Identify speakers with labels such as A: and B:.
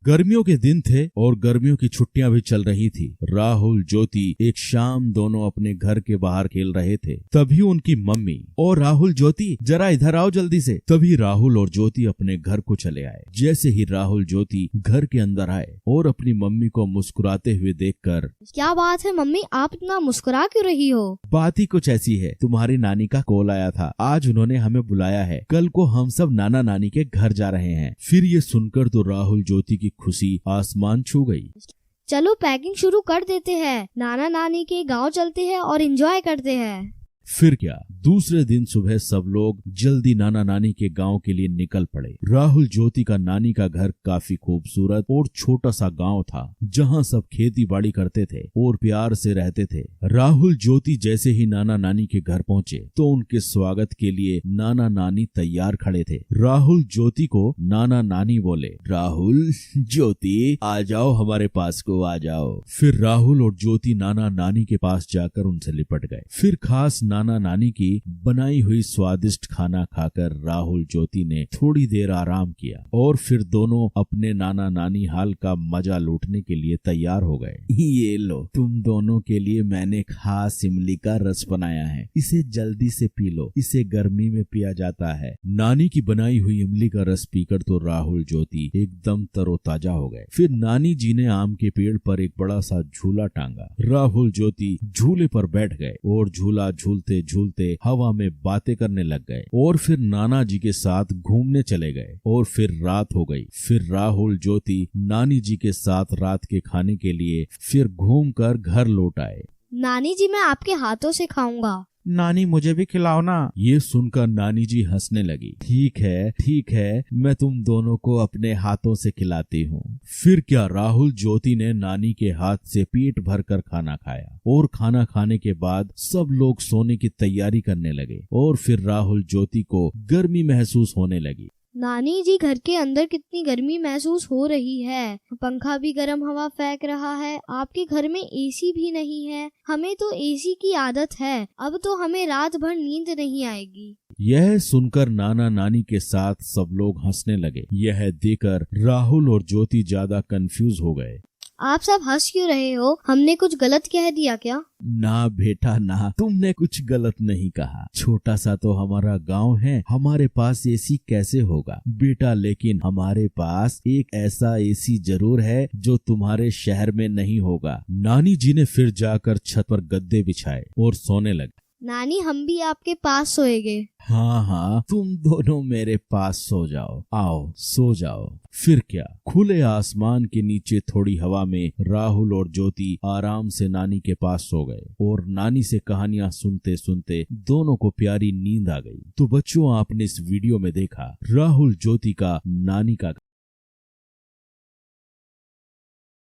A: गर्मियों के दिन थे और गर्मियों की छुट्टियां भी चल रही थी। राहुल ज्योति एक शाम दोनों अपने घर के बाहर खेल रहे थे। तभी उनकी मम्मी और राहुल ज्योति जरा इधर आओ जल्दी से। तभी राहुल और ज्योति अपने घर को चले आए। जैसे ही राहुल ज्योति घर के अंदर आए और अपनी मम्मी को मुस्कुराते हुए देखकर,
B: क्या बात है मम्मी, आप इतना मुस्कुरा क्यों रही हो?
A: बात ही कुछ ऐसी है, तुम्हारी नानी का कॉल आया था, आज उन्होंने हमें बुलाया है, कल को हम सब नाना नानी के घर जा रहे हैं। फिर ये सुनकर तो राहुल ज्योति की खुशी आसमान छू गई।
B: चलो पैकिंग शुरू कर देते हैं, नाना नानी के गांव चलते हैं और एंजॉय करते हैं।
A: फिर क्या, दूसरे दिन सुबह सब लोग जल्दी नाना नानी के गांव के लिए निकल पड़े। राहुल ज्योति का नानी का घर काफी खूबसूरत और छोटा सा गांव था, जहां सब खेती बाड़ी करते थे और प्यार से रहते थे। राहुल ज्योति जैसे ही नाना नानी के घर पहुंचे तो उनके स्वागत के लिए नाना नानी तैयार खड़े थे। राहुल ज्योति को नाना नानी बोले, राहुल ज्योति आ जाओ, हमारे पास को आ जाओ। फिर राहुल और ज्योति नाना नानी के पास जाकर उनसे लिपट गए। फिर खास नाना नानी की बनाई हुई स्वादिष्ट खाना खाकर राहुल ज्योति ने थोड़ी देर आराम किया और फिर दोनों अपने नाना नानी हाल का मजा लूटने के लिए तैयार हो गए। ये लो, तुम दोनों के लिए मैंने खास इमली का रस बनाया है, इसे जल्दी से पी लो, इसे गर्मी में पिया जाता है। नानी की बनाई हुई इमली का रस पीकर तो राहुल ज्योति एकदम तरोताजा हो गए। फिर नानी जी ने आम के पेड़ पर एक बड़ा सा झूला टांगा। राहुल ज्योति झूले पर बैठ गए और झूला झूलते झूलते हवा में बातें करने लग गए और फिर नाना जी के साथ घूमने चले गए। और फिर रात हो गई। फिर राहुल ज्योति नानी जी के साथ रात के खाने के लिए फिर घूमकर घर लौट आए।
B: नानी जी, मैं आपके हाथों से खाऊंगा।
A: नानी मुझे भी खिलाओ ना। ये सुनकर नानी जी हंसने लगी। ठीक है, मैं तुम दोनों को अपने हाथों से खिलाती हूँ। फिर क्या, राहुल ज्योति ने नानी के हाथ से पेट भरकर खाना खाया और खाना खाने के बाद सब लोग सोने की तैयारी करने लगे और फिर राहुल ज्योति को गर्मी महसूस होने लगी।
B: नानी जी, घर के अंदर कितनी गर्मी महसूस हो रही है, पंखा भी गर्म हवा फेंक रहा है, आपके घर में एसी भी नहीं है। हमें तो एसी की आदत है, अब तो हमें रात भर नींद नहीं आएगी।
A: यह सुनकर नाना नानी के साथ सब लोग हंसने लगे। यह देखकर राहुल और ज्योति ज्यादा कंफ्यूज हो गए।
B: आप सब हंस क्यों रहे हो? हमने कुछ गलत कह दिया क्या?
A: ना बेटा ना, तुमने कुछ गलत नहीं कहा। छोटा सा तो हमारा गांव है, हमारे पास एसी कैसे होगा बेटा, लेकिन हमारे पास एक ऐसा एसी जरूर है जो तुम्हारे शहर में नहीं होगा। नानी जी ने फिर जाकर छत पर गद्दे बिछाए और सोने लगे।
B: नानी, हम भी आपके पास सोएंगे।
A: हाँ, तुम दोनों मेरे पास सो जाओ, आओ सो जाओ। फिर क्या, खुले आसमान के नीचे थोड़ी हवा में राहुल और ज्योति आराम से नानी के पास सो गए और नानी से कहानियां सुनते सुनते दोनों को प्यारी नींद आ गई। तो बच्चों, आपने इस वीडियो में देखा राहुल ज्योति का नानी का